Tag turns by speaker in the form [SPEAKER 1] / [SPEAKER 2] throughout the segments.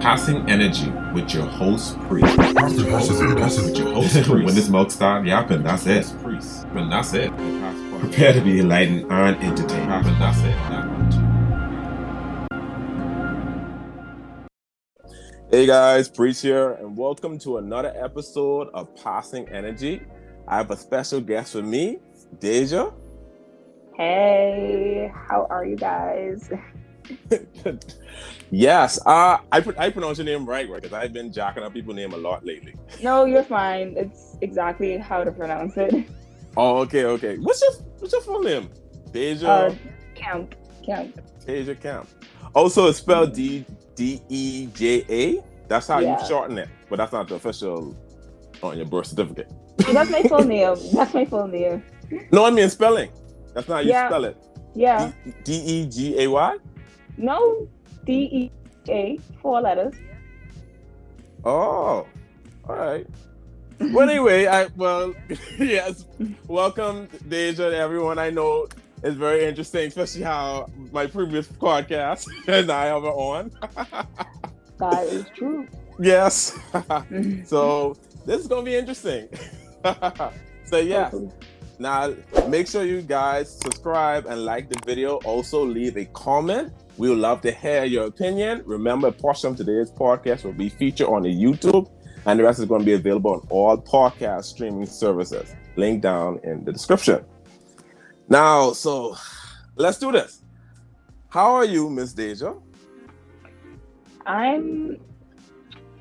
[SPEAKER 1] Passing Energy with your host, Priest. With your host, Priest. When this mouth start yapping, that's it. Priest. When that's it. Prepare to be enlightened and entertained. When that's it. Hey guys, Priest here, and welcome to another episode of Passing Energy. I have a special guest with me, Deja.
[SPEAKER 2] Hey, how are you guys?
[SPEAKER 1] Yes, I pronounce your name right, because I've been jacking up people's name a lot lately.
[SPEAKER 2] No, you're fine. It's exactly how to pronounce it.
[SPEAKER 1] Oh, okay. What's your full name? Deja?
[SPEAKER 2] Camp.
[SPEAKER 1] Deja Camp. Also, it's spelled Deja. That's how you shorten it, but that's not the official on your birth certificate.
[SPEAKER 2] That's my full name.
[SPEAKER 1] No, I mean spelling. That's not how you spell it.
[SPEAKER 2] Yeah.
[SPEAKER 1] Degay?
[SPEAKER 2] No, Deja, 4 letters.
[SPEAKER 1] Oh, all right. Well, anyway, yes. Welcome, Deja, to everyone. I know it's very interesting, especially how my previous podcast and I have it on.
[SPEAKER 2] That is true.
[SPEAKER 1] Yes. So this is going to be interesting. So, yes. Now, make sure you guys subscribe and like the video. Also, leave a comment. We would love to hear your opinion. Remember, a portion of today's podcast will be featured on the YouTube, and the rest is going to be available on all podcast streaming services. Link down in the description. Now, so let's do this. How are you, Miss Deja?
[SPEAKER 2] I'm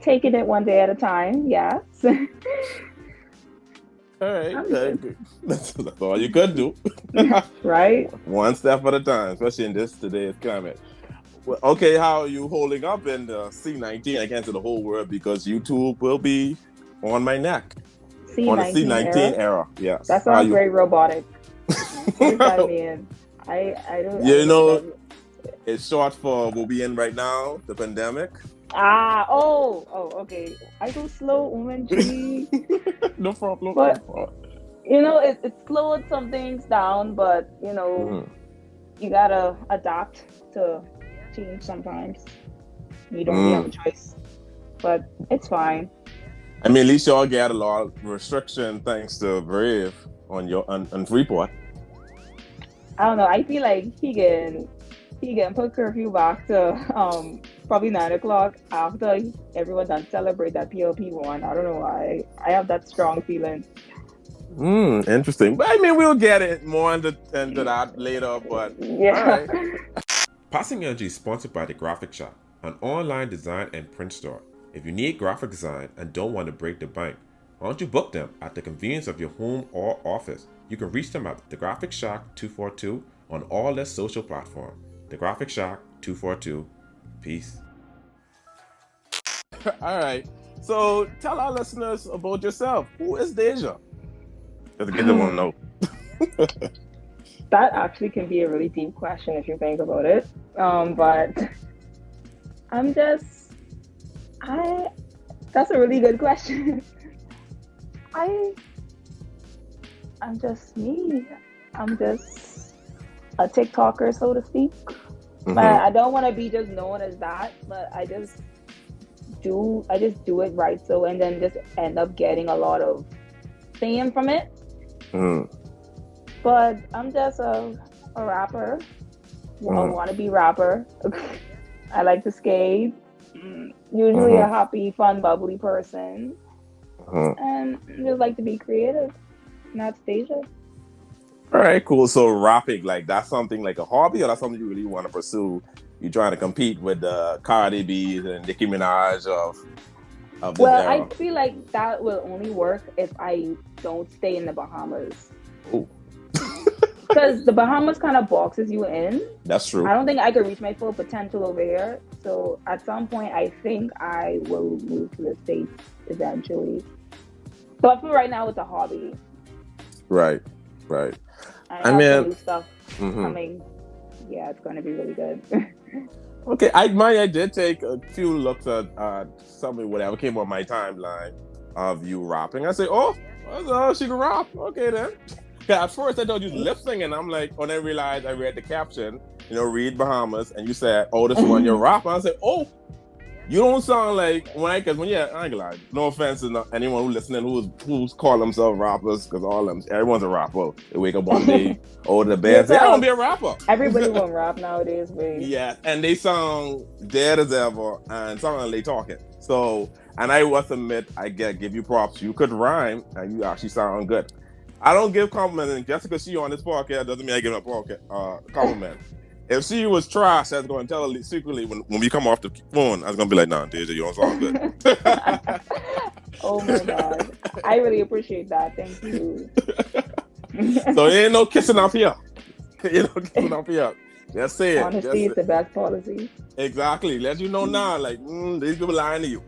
[SPEAKER 2] taking it one day at a time, yes.
[SPEAKER 1] All right, good. That's all you could do.
[SPEAKER 2] Right?
[SPEAKER 1] One step at a time, especially in today's climate. Well, okay, how are you holding up in the C19? I can't say the whole world because YouTube will be on my neck.
[SPEAKER 2] C19
[SPEAKER 1] on the C19 era. Yes.
[SPEAKER 2] That sounds very robotic. What does that mean? I don't.
[SPEAKER 1] It's short for what we're in right now, the pandemic.
[SPEAKER 2] Okay. I go slow, woman.
[SPEAKER 1] No problem.
[SPEAKER 2] But it slowed some things down, but you gotta adapt to change sometimes. You don't really have a choice, but it's fine.
[SPEAKER 1] I mean, at least y'all get a lot of restriction thanks to Brave on Freeport.
[SPEAKER 2] I don't know. I feel like he can put curfew back to probably 9:00 after everyone done celebrate that PLP won. I don't know why. I have that strong feeling.
[SPEAKER 1] Interesting. But I mean, we'll get it more into that later. But
[SPEAKER 2] yeah.
[SPEAKER 1] All right. Passing Energy is sponsored by The Graphic Shop, an online design and print store. If you need graphic design and don't want to break the bank, why don't you book them at the convenience of your home or office? You can reach them at The Graphic Shack 242 on all their social platforms. The Graphic Shack 242. Peace. All right. So tell our listeners about yourself. Who is Deja? Because they want to know.
[SPEAKER 2] That actually can be a really deep question if you think about it. But that's a really good question. I'm just me. I'm just a TikToker, so to speak. But I don't want to be just known as that, but I just do it right, so, and then just end up getting a lot of fame from it. But I'm just a rapper, a wannabe rapper. I like to skate, usually a happy, fun, bubbly person, and just like to be creative. And that's Deja.
[SPEAKER 1] All right, cool. So rapping, like that's something like a hobby, or that's something you really want to pursue? You trying to compete with the Cardi B's and Nicki Minaj of this era?
[SPEAKER 2] I feel like that will only work if I don't stay in the Bahamas.
[SPEAKER 1] Oh.
[SPEAKER 2] Because the Bahamas kind of boxes you in.
[SPEAKER 1] That's true.
[SPEAKER 2] I don't think I could reach my full potential over here. So at some point, I think I will move to the States eventually. But for right now, it's a hobby.
[SPEAKER 1] Right.
[SPEAKER 2] I mean, new stuff coming. Yeah, it's going to be really good.
[SPEAKER 1] Okay, I did take a few looks at something, whatever came on my timeline of you rapping. I say, oh, she can rap. Okay, then. At first, I thought you was lip singing. I'm like, when I realized I read the caption, read Bahamas, and you said, oh, this one, you're rapping. I said, oh, You don't sound like because when I ain't gonna lie, no offense to anyone who's listening who's call themselves rappers, because everyone's a rapper. They wake up one day, or the band say, I want to be a rapper.
[SPEAKER 2] Everybody want rap nowadays, babe.
[SPEAKER 1] Yeah, and they sound dead as ever and sound like they talking. So, and I must admit, I give you props. You could rhyme and you actually sound good. I don't give compliments, and just because she on this podcast doesn't mean I give her a compliment. If she was trash, I was going to tell her secretly when we come off the phone, I was going to be like, nah, Deja, you don't sound good.
[SPEAKER 2] Oh my God. I really appreciate that. Thank you.
[SPEAKER 1] So there ain't no kissing up here. Ain't no kissing up here. Just say it.
[SPEAKER 2] Honesty is the best policy.
[SPEAKER 1] Exactly. Let you know now, like, these people lying to you.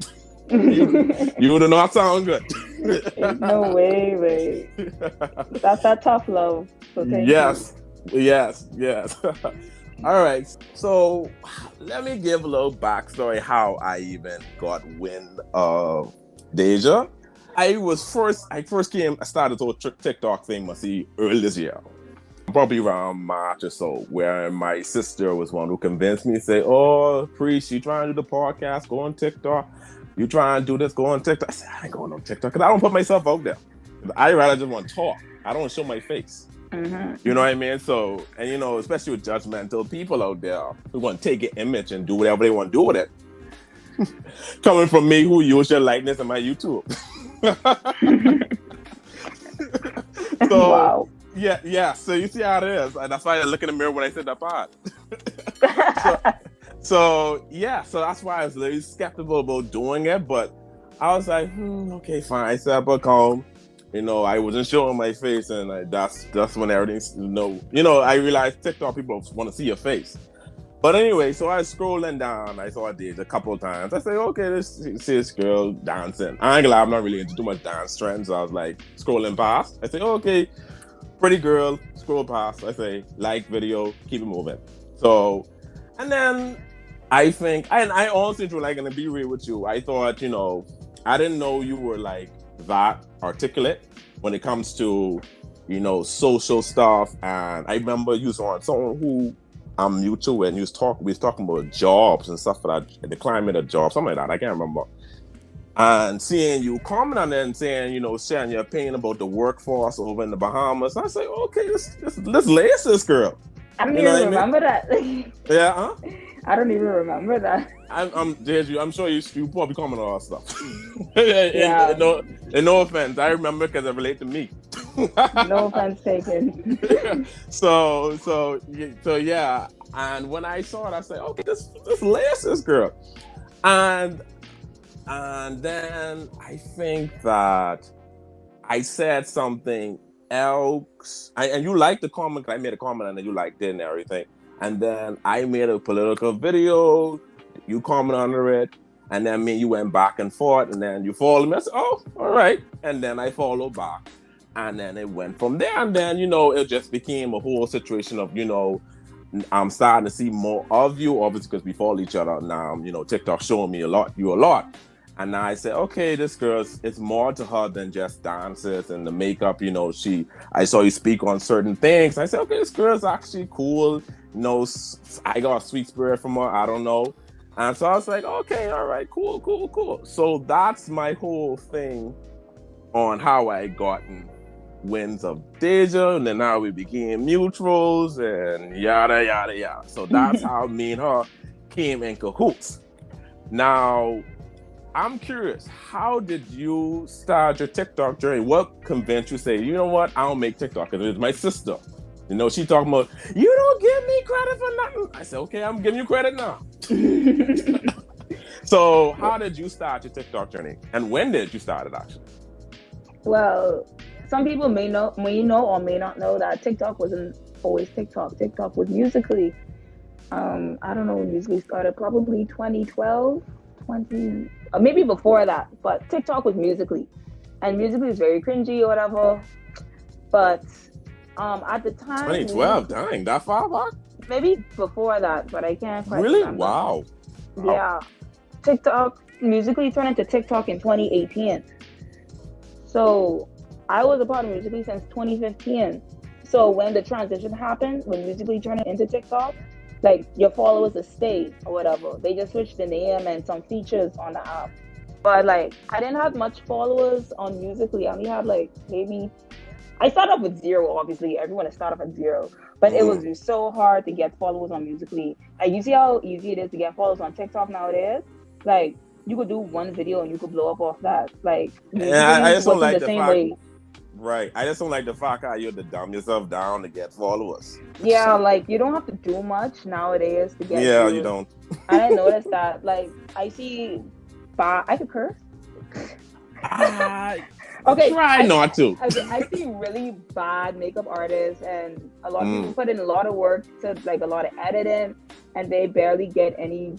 [SPEAKER 1] You do not sound good.
[SPEAKER 2] No way. That's that tough love. So
[SPEAKER 1] yes. All right, so let me give a little backstory how I even got wind of Deja. I started the TikTok thing early this year, probably around March or so, where my sister was one who convinced me to say, oh, Priest, you trying to do the podcast, go on TikTok. You trying to do this, go on TikTok. I said, I ain't going on TikTok because I don't put myself out there. I rather just want to talk. I don't show my face.
[SPEAKER 2] Mm-hmm.
[SPEAKER 1] You know what I mean? So, and especially with judgmental people out there who want to take an image and do whatever they want to do with it. Coming from me, who use your likeness in my YouTube. So, wow. Yeah. So you see how it is, and that's why I look in the mirror when I said that part. So that's why I was a little skeptical about doing it, but I was like, okay, fine. I sat back home. I wasn't showing my face, and that's when everything's, I realized TikTok people want to see your face. But anyway, so I was scrolling down. I saw Deja a couple of times. I said, okay, let's see this girl dancing. I ain't gonna lie, I'm not really into too much dance trends. So I was like scrolling past. I said, okay, pretty girl, scroll past. I say, like video, keep it moving. So, and then I think, and I honestly, like, gonna be real with you, I thought, I didn't know you were like that articulate when it comes to social stuff. And I remember you saw someone who I'm new to, and we was talking about jobs and stuff like that, the climate of jobs, something like that, I can't remember. And seeing you comment on it and saying, sharing your opinion about the workforce over in the Bahamas, I say, okay, let's lace this girl.
[SPEAKER 2] I don't even remember that.
[SPEAKER 1] Yeah, huh?
[SPEAKER 2] I don't even remember that.
[SPEAKER 1] I'm sure you probably comment on all that stuff.
[SPEAKER 2] Yeah.
[SPEAKER 1] and no offense, I remember because it relates to me.
[SPEAKER 2] No offense taken.
[SPEAKER 1] So yeah. And when I saw it, I said, okay, let's lace this girl. And then I think that I said something else. And you liked the comment. I made a comment and then you liked it and everything. And then I made a political video. You commented under it. And then you went back and forth. And then you followed me. I said, oh, all right. And then I followed back. And then it went from there. And then, it just became a whole situation of, I'm starting to see more of you, obviously, because we follow each other now. TikTok showing me a lot. And now I said, okay, this girl, it's more to her than just dances and the makeup. I saw you speak on certain things. I said, okay, this girl's actually cool. I got a sweet spirit from her. I don't know. And so I was like, okay, all right, cool. So that's my whole thing on how I gotten wins of Deja, and then now we became mutuals and yada yada yada. So that's how me and her came in cahoots. Now, I'm curious, how did you start your TikTok journey? What convinced you to say, you know what, I don't make TikTok because it's my sister. She talking about, you don't give me credit for nothing. I said, okay, I'm giving you credit now. So how did you start your TikTok journey? And when did you start it, actually?
[SPEAKER 2] Well, some people may know or may not know that TikTok wasn't always TikTok. TikTok was Musical.ly. I don't know when Musical.ly started, probably 2012, or maybe before that. But TikTok was Musical.ly. And Musical.ly is very cringy or whatever. But at the time...
[SPEAKER 1] 2012, dang, that far back?
[SPEAKER 2] Maybe before that, but I can't quite
[SPEAKER 1] really
[SPEAKER 2] remember.
[SPEAKER 1] Wow.
[SPEAKER 2] Yeah. TikTok, Musical.ly turned into TikTok in 2018. So I was a part of Musical.ly since 2015. So when the transition happened, when Musical.ly turned into TikTok, like your followers to stay or whatever. They just switched the name and some features on the app. But like, I didn't have much followers on Musical.ly. I only had like maybe. I started off with 0. Obviously, everyone has started off at 0. But it was so hard to get followers on Musical.ly. Like, you see how easy it is to get followers on TikTok nowadays? Like, you could do one video and you could blow up off that. Like,
[SPEAKER 1] I just don't like
[SPEAKER 2] the same way.
[SPEAKER 1] Right. I just don't like the fact that you have to dumb yourself down to get followers.
[SPEAKER 2] Yeah, like, you don't have to do much nowadays to get
[SPEAKER 1] Yeah, you don't.
[SPEAKER 2] I didn't notice that. Like, I see... I could curse? Okay,
[SPEAKER 1] try not to.
[SPEAKER 2] I see really bad makeup artists, and a lot of people put in a lot of work to like a lot of editing, and they barely get any,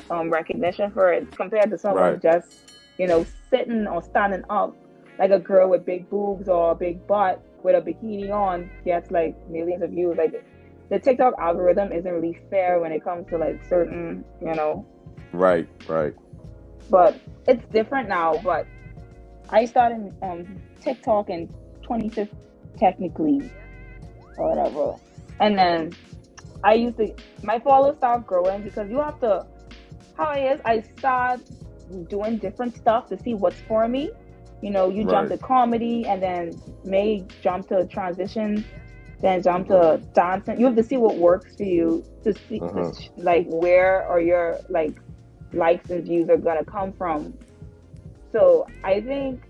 [SPEAKER 2] recognition for it compared to someone just, sitting or standing up, like a girl with big boobs or a big butt with a bikini on gets like millions of views. Like the TikTok algorithm isn't really fair when it comes to like certain,
[SPEAKER 1] Right.
[SPEAKER 2] But it's different now. But I started TikTok in 2015, technically, or whatever. And then my followers started growing because you have to, how it is, I start doing different stuff to see what's for me. You jump to comedy and then may jump to transition, then jump to dancing. You have to see what works for you to see, like, where or your, like, likes and views are gonna come from. So I think,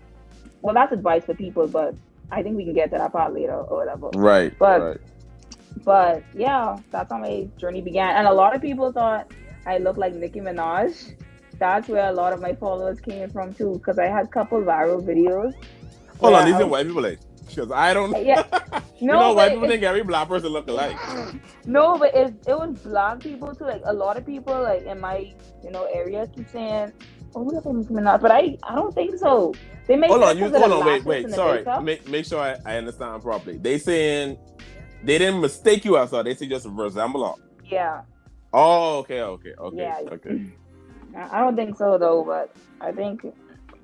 [SPEAKER 2] well, that's advice for people, but I think we can get to that part later or whatever.
[SPEAKER 1] Right.
[SPEAKER 2] But yeah, that's how my journey began. And a lot of people thought I looked like Nicki Minaj. That's where a lot of my followers came from too, because I had a couple viral videos.
[SPEAKER 1] Hold on, these are white people, like, because I don't.
[SPEAKER 2] Yeah. No,
[SPEAKER 1] white people think every black person look alike.
[SPEAKER 2] No, but it was black people too. Like a lot of people, like in my area, keep saying, "Oh, we look like Nicki Minaj," but I don't think so. They make hold on,
[SPEAKER 1] wait. Sorry, make sure I understand properly. They saying they didn't mistake you as her. They say just resemble her.
[SPEAKER 2] Yeah.
[SPEAKER 1] Oh, okay.
[SPEAKER 2] Yeah.
[SPEAKER 1] Okay.
[SPEAKER 2] I don't think so though, but I think,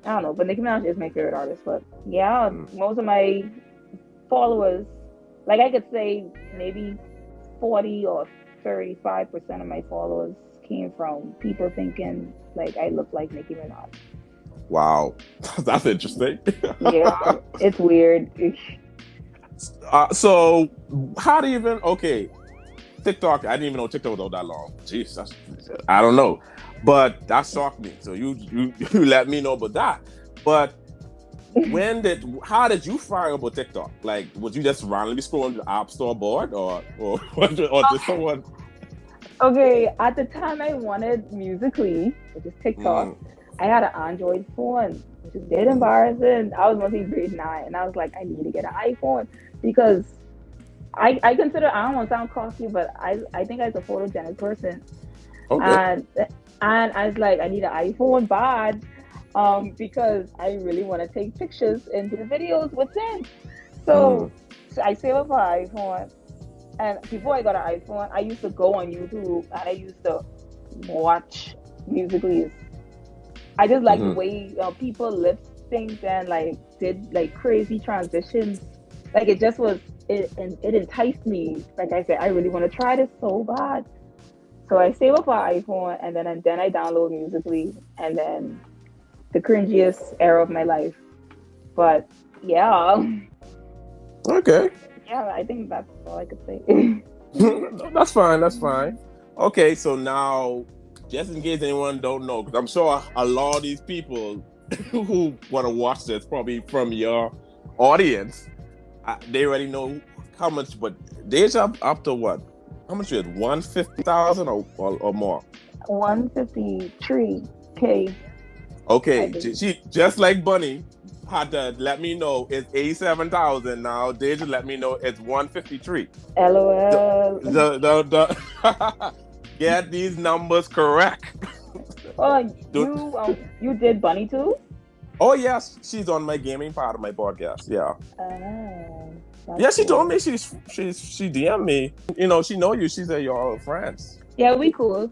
[SPEAKER 2] I don't know, but Nicki Minaj is my favorite artist. But yeah, most of my followers, like I could say maybe 40 or 35% of my followers came from people thinking like I look like Nicki Minaj.
[SPEAKER 1] Wow, that's interesting.
[SPEAKER 2] Yeah, it's weird.
[SPEAKER 1] So how do you even, TikTok, I didn't even know TikTok was all that long. Jeez, I don't know. But that shocked me. So you let me know about that. But how did you find about TikTok? Like, was you just randomly scrolling the App Store board or did someone?
[SPEAKER 2] Okay, at the time I wanted Musical.ly, which is TikTok. I had an Android phone, which is dead embarrassing. I was mostly grade 9, and I was like, I need to get an iPhone because I consider, I don't want to sound cocky, but I think I was a photogenic person. Okay. And I was like, I need an iPhone bad because I really want to take pictures and do videos with them. So I saved up for an iPhone. And before I got an iPhone, I used to go on YouTube and I used to watch Musical.ly. I just like the way people lip synced and like did like crazy transitions. Like it just was, it enticed me. Like I said, I really want to try this so bad. So I save up our iPhone and then I download Musical.ly, and then the cringiest era of my life. But yeah.
[SPEAKER 1] Okay.
[SPEAKER 2] Yeah, I think that's all I could say.
[SPEAKER 1] That's fine. Okay, so now, just in case anyone don't know, because I'm sure a lot of these people who want to watch this, probably from your audience, they already know how much, but Deja up to what? How much is it? 150,000 or more?
[SPEAKER 2] 153K.
[SPEAKER 1] Okay, she just like Bunny had to let me know it's 87,000 now. Deja let me know it's 153.
[SPEAKER 2] LOL.
[SPEAKER 1] Get these numbers correct.
[SPEAKER 2] Oh, you did Bunny too?
[SPEAKER 1] Oh yes, she's on my gaming part of my podcast. Yeah. Yeah, she told me she DM'd me. She know you. She said you're all friends.
[SPEAKER 2] Yeah, we cool.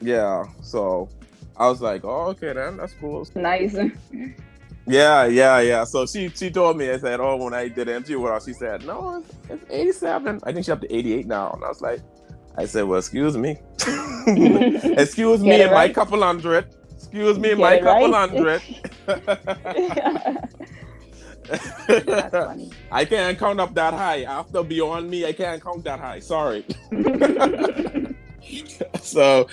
[SPEAKER 1] Yeah, so I was like, oh, okay then, that's cool.
[SPEAKER 2] Nice.
[SPEAKER 1] Yeah. So she told me, I said, oh, when I did an interview with her, she said, no, it's 87. I think she's up to 88 now. And I was like, I said, well, excuse me. Excuse me and my couple hundred. Excuse me and my couple hundred.
[SPEAKER 2] That's funny.
[SPEAKER 1] I can't count up that high. After Beyond Me, I can't count that high. Sorry. So,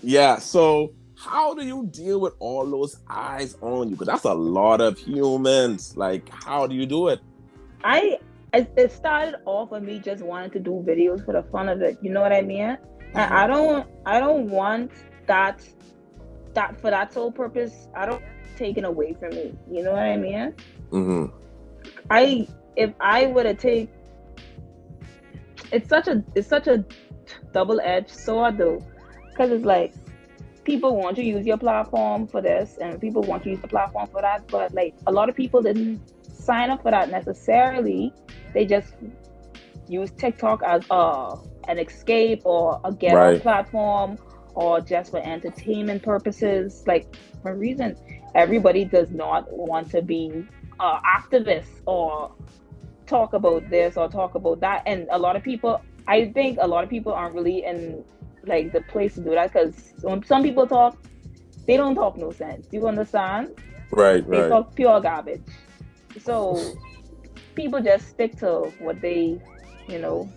[SPEAKER 1] yeah. So, how do you deal with all those eyes on you? Because that's a lot of humans. Like, how do you do it?
[SPEAKER 2] It started off with me just wanting to do videos for the fun of it. You know what I mean? And I don't want that for that sole purpose. I don't want it taken away from me. You know what I mean? If I were to take, it's such a double-edged sword though, because it's like people want to use your platform for this and people want to use the platform for that, but like a lot of people didn't sign up for that necessarily. They just use TikTok as an escape or a get-out platform, or just for entertainment purposes. Like, for a reason, everybody does not want to be activists or talk about this or talk about that. And I think a lot of people aren't really in like the place to do that, because when some people talk, they don't talk no sense. Do you understand?
[SPEAKER 1] They
[SPEAKER 2] talk pure garbage. So people just stick to what they, know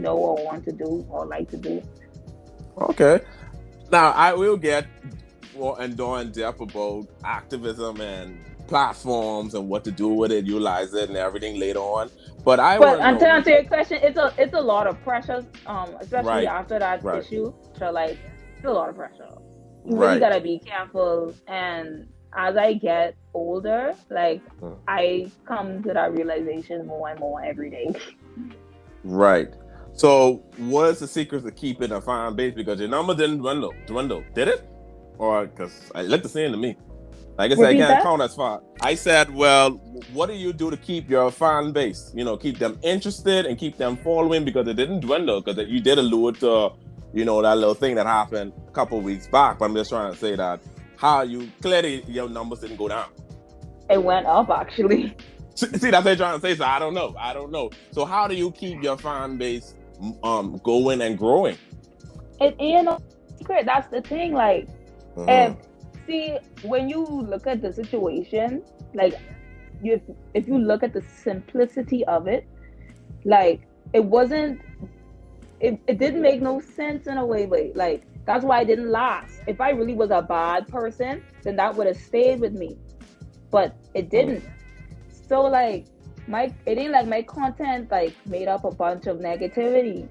[SPEAKER 2] or want to do or like to do.
[SPEAKER 1] Okay. Now I will get more in depth about activism and platforms and what to do with it, utilize it, and everything later on. But to
[SPEAKER 2] answer your question, it's a lot of pressure, especially after that issue. So like, it's a lot of pressure. You really gotta be careful. And as I get older, like I come to that realization more and more every day.
[SPEAKER 1] Right. So, what is the secret to keeping a fan base? Because your number didn't dwindle. Did it? Or because I let the saying to me. Like I said, I can't count as far. I said, well, what do you do to keep your fan base? Keep them interested and keep them following, because it didn't dwindle. Because you did allude to, that little thing that happened a couple of weeks back. But I'm just trying to say that clearly your numbers didn't go down.
[SPEAKER 2] It went up, actually.
[SPEAKER 1] See, that's what I'm trying to say. So I don't know. So how do you keep your fan base going and growing?
[SPEAKER 2] It ain't no secret. That's the thing. Like, see, when you look at the situation, like, if you look at the simplicity of it, like, it didn't make no sense in a way. Like, that's why it didn't last. If I really was a bad person, then that would have stayed with me. But it didn't. So like it ain't like my content like made up a bunch of negativity.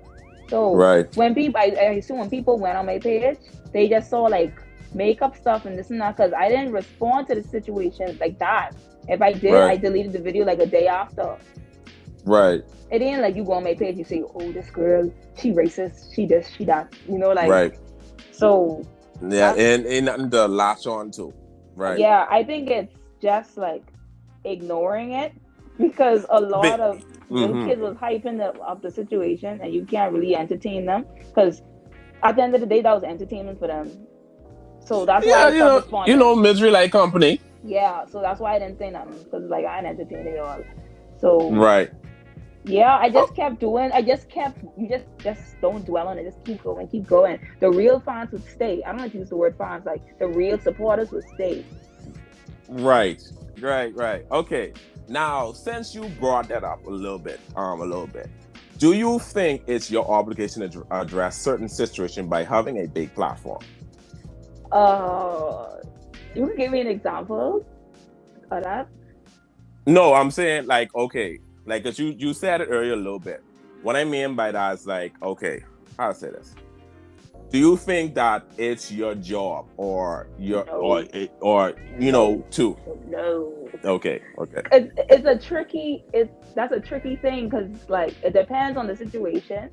[SPEAKER 2] So when people, I assume when people went on my page, they just saw like makeup stuff and this and that, because I didn't respond to the situation like that. If I did, I deleted the video like a day after.
[SPEAKER 1] Right.
[SPEAKER 2] It ain't like you go on my page, you say, oh, this girl, she racist, she this, she that, like.
[SPEAKER 1] Right.
[SPEAKER 2] So.
[SPEAKER 1] Yeah, and ain't nothing to latch on to. Right.
[SPEAKER 2] Yeah, I think it's just like ignoring it, because a lot of those kids was hyping up the situation, and you can't really entertain them, because at the end of the day, that was entertainment for them. So that's why I stopped responding.
[SPEAKER 1] Misery like company.
[SPEAKER 2] Yeah, so that's why I didn't say nothing, because like I ain't entertaining y'all. So yeah, I just kept doing. You just don't dwell on it. Just keep going. The real fans would stay. I don't like to use the word fans. Like, the real supporters would stay.
[SPEAKER 1] Right. Okay. Now, since you brought that up a little bit, do you think it's your obligation to address certain situation by having a big platform?
[SPEAKER 2] You can give me an example of that?
[SPEAKER 1] No, I'm saying like, okay, like, cause you said it earlier a little bit. What I mean by that is like, okay, how to say this? Do you think that it's your job or too?
[SPEAKER 2] No.
[SPEAKER 1] Okay.
[SPEAKER 2] That's a tricky thing, because like it depends on the situation.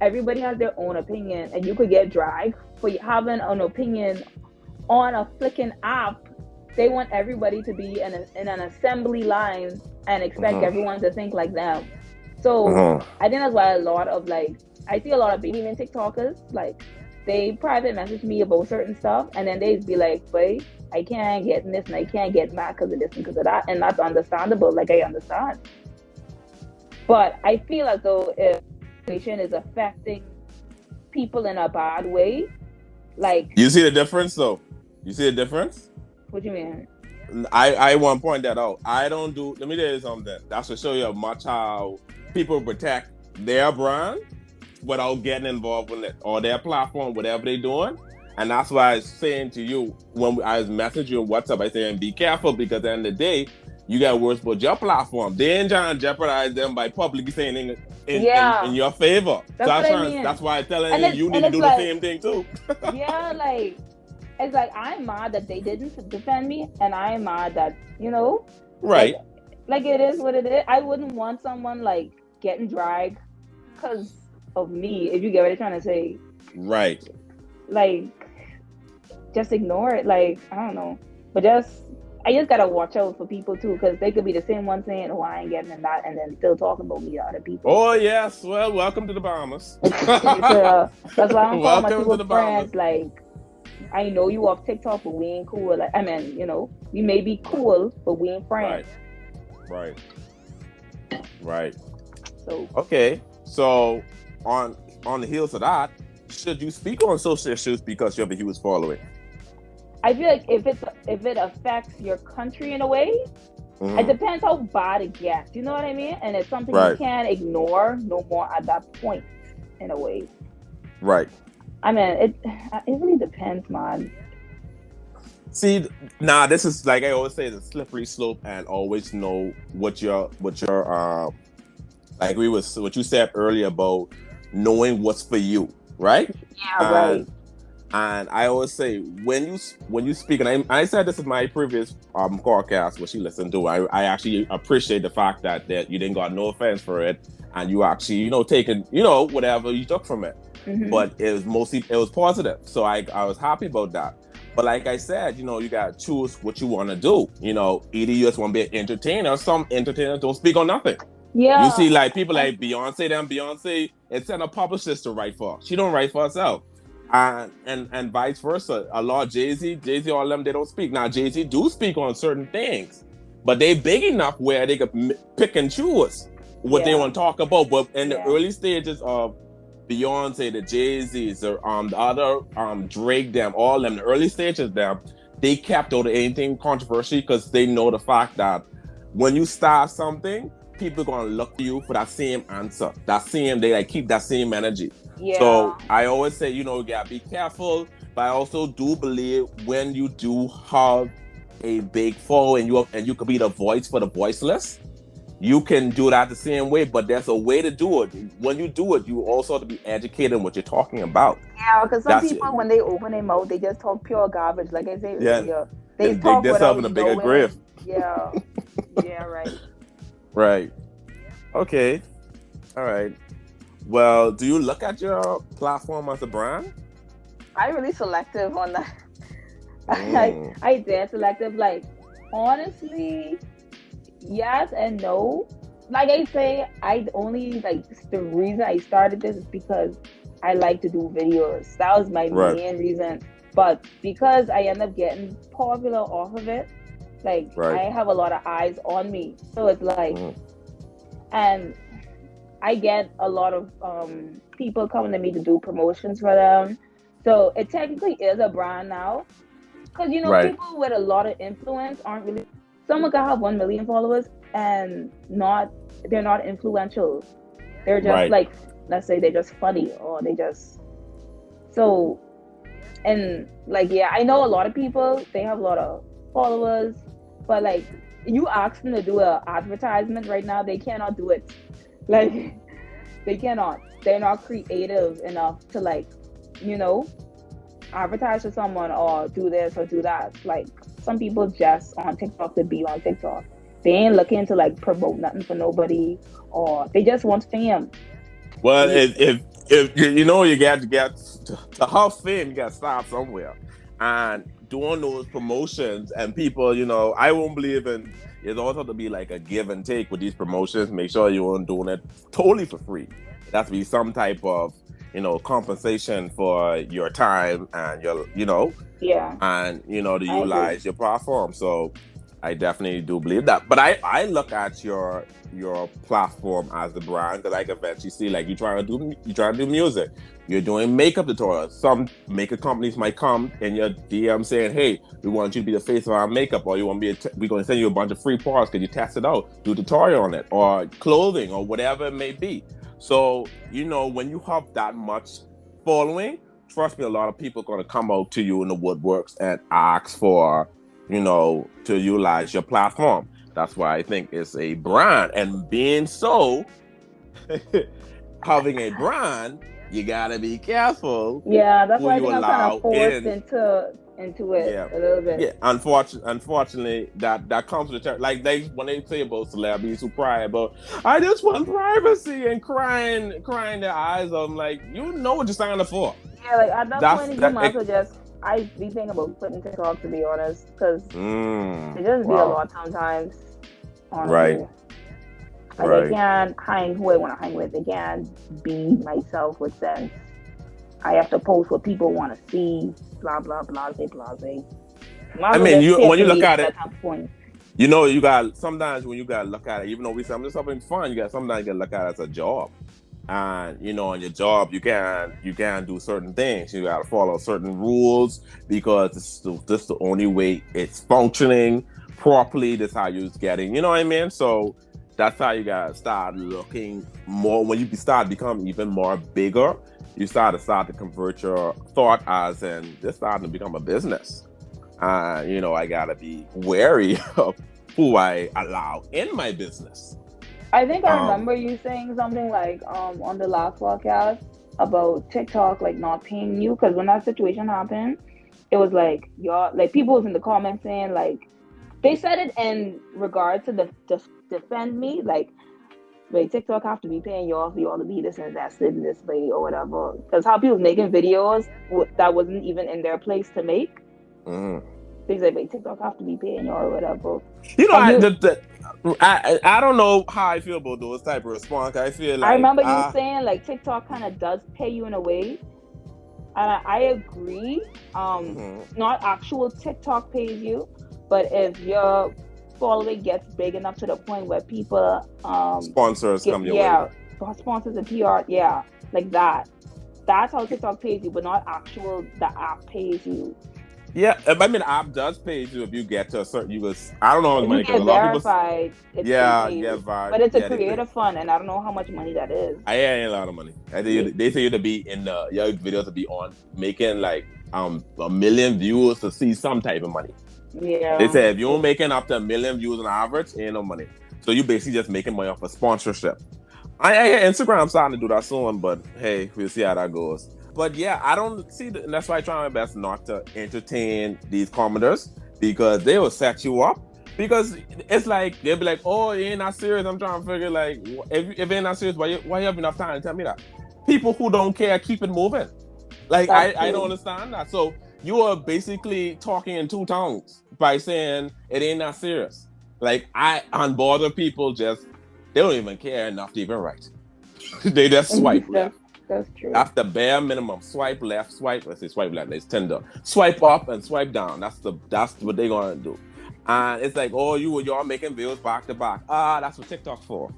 [SPEAKER 2] Everybody has their own opinion, and you could get dragged for having an opinion on a flicking app. They want everybody to be in an assembly line and expect everyone to think like them. So I think that's why I see a lot of baby men TikTokers, like, they private message me about certain stuff, and then they be like, wait, I can't get this and I can't get mad because of this and because of that. And that's understandable. Like, I understand. But I feel as though if the situation is affecting people in a bad way. Like,
[SPEAKER 1] you see the difference, though. You see the difference.
[SPEAKER 2] What do you mean?
[SPEAKER 1] I want to point that out. I don't do. Let me tell you something. That's to show you much how people protect their brand without getting involved with it or their platform, whatever they're doing. And that's why I was saying to you when I was messaging you on WhatsApp, I saying be careful, because at the end of the day, you got words about your platform. They ain't trying to jeopardize them by publicly saying in your favor. That's why I'm telling you need to do the same thing too.
[SPEAKER 2] Yeah, like it's like I'm mad that they didn't defend me, and I'm mad that
[SPEAKER 1] right.
[SPEAKER 2] Like it is what it is. I wouldn't want someone like getting dragged because of me. If you get what I'm trying to say,
[SPEAKER 1] right?
[SPEAKER 2] Like, just ignore it. Like, I don't know, but I just gotta watch out for people too, because they could be the same one saying, "Oh, I ain't getting in that," and then still talking about me to other people.
[SPEAKER 1] Oh yes, well, welcome to the Bahamas.
[SPEAKER 2] So, that's why I'm calling my two friends. Like, I know you off TikTok, but we ain't cool. Like, I mean, we may be cool, but we ain't friends.
[SPEAKER 1] Right.
[SPEAKER 2] So
[SPEAKER 1] okay, so on the heels of that, should you speak on social issues because you have a huge following?
[SPEAKER 2] I feel like if it affects your country in a way, it depends how bad it gets. You know what I mean? And it's something you can't ignore no more at that point, in a way.
[SPEAKER 1] Right.
[SPEAKER 2] I mean, it really depends, man.
[SPEAKER 1] See, this is like I always say, it's a slippery slope, and always know what your I agree with what you said earlier about knowing what's for you, right?
[SPEAKER 2] Yeah, right.
[SPEAKER 1] And I always say when you speak, and I said this in my previous podcast, which you listened to, I actually appreciate the fact that you didn't got no offense for it, and you actually taking whatever you took from it, but it was positive, so I was happy about that. But like I said, you gotta choose what you want to do. Either you just want to be an entertainer. Some entertainers don't speak on nothing.
[SPEAKER 2] Yeah.
[SPEAKER 1] You see, like people like Beyonce, it's sent a publicist to write for. She don't write for herself. And vice versa. A lot of Jay-Z, all of them, they don't speak. Now Jay-Z do speak on certain things, but they big enough where they could pick and choose what they want to talk about. But in the early stages of Beyonce, the Jay-Z's, the other Drake, them, all them, the early stages, them, they kept out anything controversial because they know the fact that when you start something, people are gonna look to you for that same answer. They keep that same energy.
[SPEAKER 2] Yeah.
[SPEAKER 1] So I always say, you gotta be careful, but I also do believe when you do have a big following and you could be the voice for the voiceless, you can do that the same way, but there's a way to do it. When you do it, you also have to be educated in what you're talking about.
[SPEAKER 2] Yeah, because some people, when they open their mouth, they just talk pure garbage. Like I say earlier, they talk
[SPEAKER 1] dig themselves in a bigger grave.
[SPEAKER 2] Yeah. Yeah, right.
[SPEAKER 1] Right. Okay. All right. Well, do you look at your platform as a brand?
[SPEAKER 2] I'm really selective on that. I dare selective. Like, honestly, yes and no. Like I say, the reason I started this is because I like to do videos. That was my main reason. But because I end up getting popular off of it, I have a lot of eyes on me. So it's like, and I get a lot of people coming to me to do promotions for them. So it technically is a brand now. Because, people with a lot of influence aren't really... Someone can have 1 million followers and they're not influential. They're just let's say they're just funny, or they just... So, and I know a lot of people, they have a lot of followers, but you ask them to do an advertisement right now, they cannot do it. They cannot. They're not creative enough to advertise for someone or do this or do that. Some people just on TikTok to be on TikTok. They ain't looking to promote nothing for nobody, or they just want fame.
[SPEAKER 1] Well, if you got to get to have fame, you got to start somewhere. And doing those promotions, and people, I won't believe in... It's also to be a give and take with these promotions. Make sure you aren't doing it totally for free. It has to be some type of, compensation for your time and your, and, to utilize your platform. So I definitely do believe that. But I look at your platform as the brand that I can eventually see. Like you try to do music, you're doing makeup tutorials. Some makeup companies might come in your DM saying, "Hey, we want you to be the face of our makeup," or "You want me to we're going to send you a bunch of free products. Could you test it out? Do a tutorial on it, or clothing, or whatever it may be." So when you have that much following, trust me, a lot of people are going to come out to you in the woodworks and ask for to utilize your platform. That's why I think it's a brand. And being so, having a brand, you gotta be careful.
[SPEAKER 2] Yeah, that's
[SPEAKER 1] who
[SPEAKER 2] why I
[SPEAKER 1] you
[SPEAKER 2] think I'm kind of
[SPEAKER 1] allow
[SPEAKER 2] forced
[SPEAKER 1] in.
[SPEAKER 2] into it
[SPEAKER 1] Yeah,
[SPEAKER 2] a little bit.
[SPEAKER 1] yeah. Unfortunately, that comes with like when they say about celebrities who cry about, I just want privacy and crying their eyes out. I'm like, what you're signing for.
[SPEAKER 2] Yeah, like at that point, you might as well
[SPEAKER 1] It,
[SPEAKER 2] just. I be thinking about quitting TikTok, to be honest, because it just be a
[SPEAKER 1] wow.
[SPEAKER 2] lot sometimes.
[SPEAKER 1] Right.
[SPEAKER 2] Honestly, like I can't hang who I want to hang with. I can't be myself with sense. I have to post what people want to see. Blah blah blah blah blah.
[SPEAKER 1] I mean, when you look at it, you got sometimes when you gotta look at it, even though we say I'm just having fun, sometimes you gotta look at it as a job. And on your job you can do certain things. You gotta follow certain rules because this is the only way it's functioning properly. That's how you're getting, you know what I mean? So that's how you gotta start looking more. When you start becoming even more bigger, you start to convert your thought as in this starting to become a business. I gotta be wary of who I allow in my business.
[SPEAKER 2] I think I remember you saying something like on the last podcast about TikTok like not paying you, because when that situation happened, it was like people was in the comments saying like they said it in regard to defend me, like TikTok have to be paying y'all for y'all to be this and that in this way or whatever, because how people making videos that wasn't even in their place to make. Things like TikTok have to be paying y'all or whatever.
[SPEAKER 1] I don't know how I feel about those type of response. I feel like
[SPEAKER 2] I remember you saying like TikTok kind of does pay you in a way, and I agree. Not actual TikTok pays you, but if your following gets big enough to the point where people
[SPEAKER 1] sponsors come your way.
[SPEAKER 2] Sponsors and PR, like that. That's how TikTok pays you, but not actual the app pays you.
[SPEAKER 1] Yeah, I mean, the app does pay you if you get to a certain. I don't know how much money.
[SPEAKER 2] If you get verified, but it's a creator fund, and I don't know how much money that is.
[SPEAKER 1] I ain't a lot of money. They say you to be in your videos to be on making like 1 million views to see some type of money.
[SPEAKER 2] Yeah.
[SPEAKER 1] They say if you're making up to 1 million views on average, ain't no money. So you basically just making money off a sponsorship. Instagram's starting to do that soon, but hey, we'll see how that goes. But yeah, I don't see and that's why I try my best not to entertain these commenters, because they will set you up. Because it's like they'll be like, "Oh, you ain't not serious." I'm trying to figure like, if you ain't not serious, why you have enough time to tell me that? People who don't care keep it moving. Like I don't understand that. So you are basically talking in two tongues by saying it ain't not serious. Like unbothered people they don't even care enough to even write. They just swipe left.
[SPEAKER 2] That's true.
[SPEAKER 1] That's the bare minimum. Swipe left, let's say swipe left, it's Tinder. Swipe up and swipe down. That's what they're gonna do. And it's like, oh, y'all making videos back to back. That's what TikTok's for.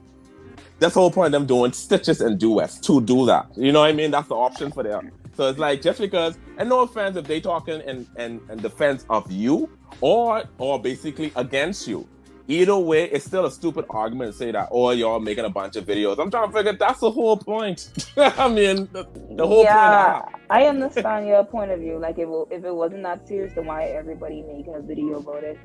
[SPEAKER 1] That's the whole point of them doing stitches and duets to do that. You know what I mean? That's the option for them. So it's like, just because, and no offense if they talking in defense of you or basically against you. Either way, it's still a stupid argument to say that, oh, y'all making a bunch of videos. I'm trying to figure that's the whole point. I mean, the whole point of
[SPEAKER 2] I understand your point of view. Like, if it wasn't that serious, then why everybody making a video about it?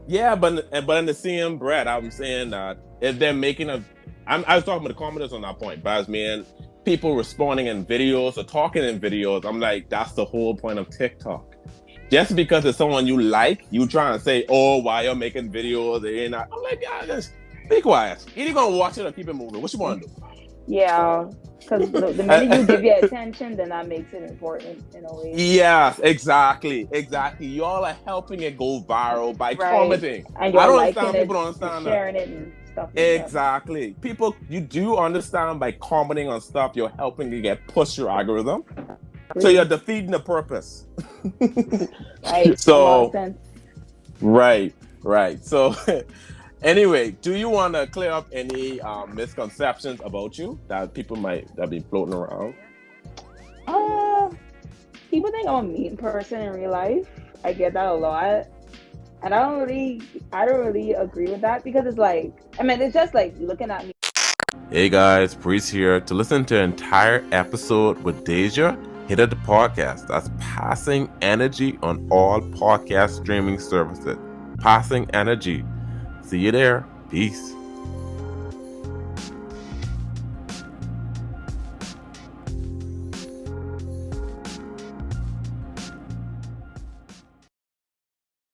[SPEAKER 1] Yeah, but in the same breath, I'm saying that if they're making I was talking about the commenters on that point, but I was mean people responding in videos or talking in videos. I'm like, that's the whole point of TikTok. Just because it's someone you like, you trying to say, oh, why you're making videos? They ain't not. I'm like, yeah, just be quiet. Either gonna watch it or keep it moving. What you want to do?
[SPEAKER 2] Yeah, because the minute you give your attention, then that makes it important in a way.
[SPEAKER 1] Yes, exactly. Y'all are helping it go viral by commenting.
[SPEAKER 2] And I don't understand. People don't understand that. Sharing it and stuff. Like
[SPEAKER 1] exactly. That. People, you do understand by commenting on stuff, you're helping to get push your algorithm. So you're defeating the purpose.
[SPEAKER 2] Right.
[SPEAKER 1] So, right. Right. So anyway, do you want to clear up any misconceptions about you that people might have been floating around?
[SPEAKER 2] People think I'm a mean person in real life. I get that a lot. And I don't really agree with that because it's like, I mean, it's just like looking at me.
[SPEAKER 1] Hey guys, Priest here. To listen to an entire episode with Deja, hit up the podcast. That's Passing Energy on all podcast streaming services. Passing Energy. See you there. Peace.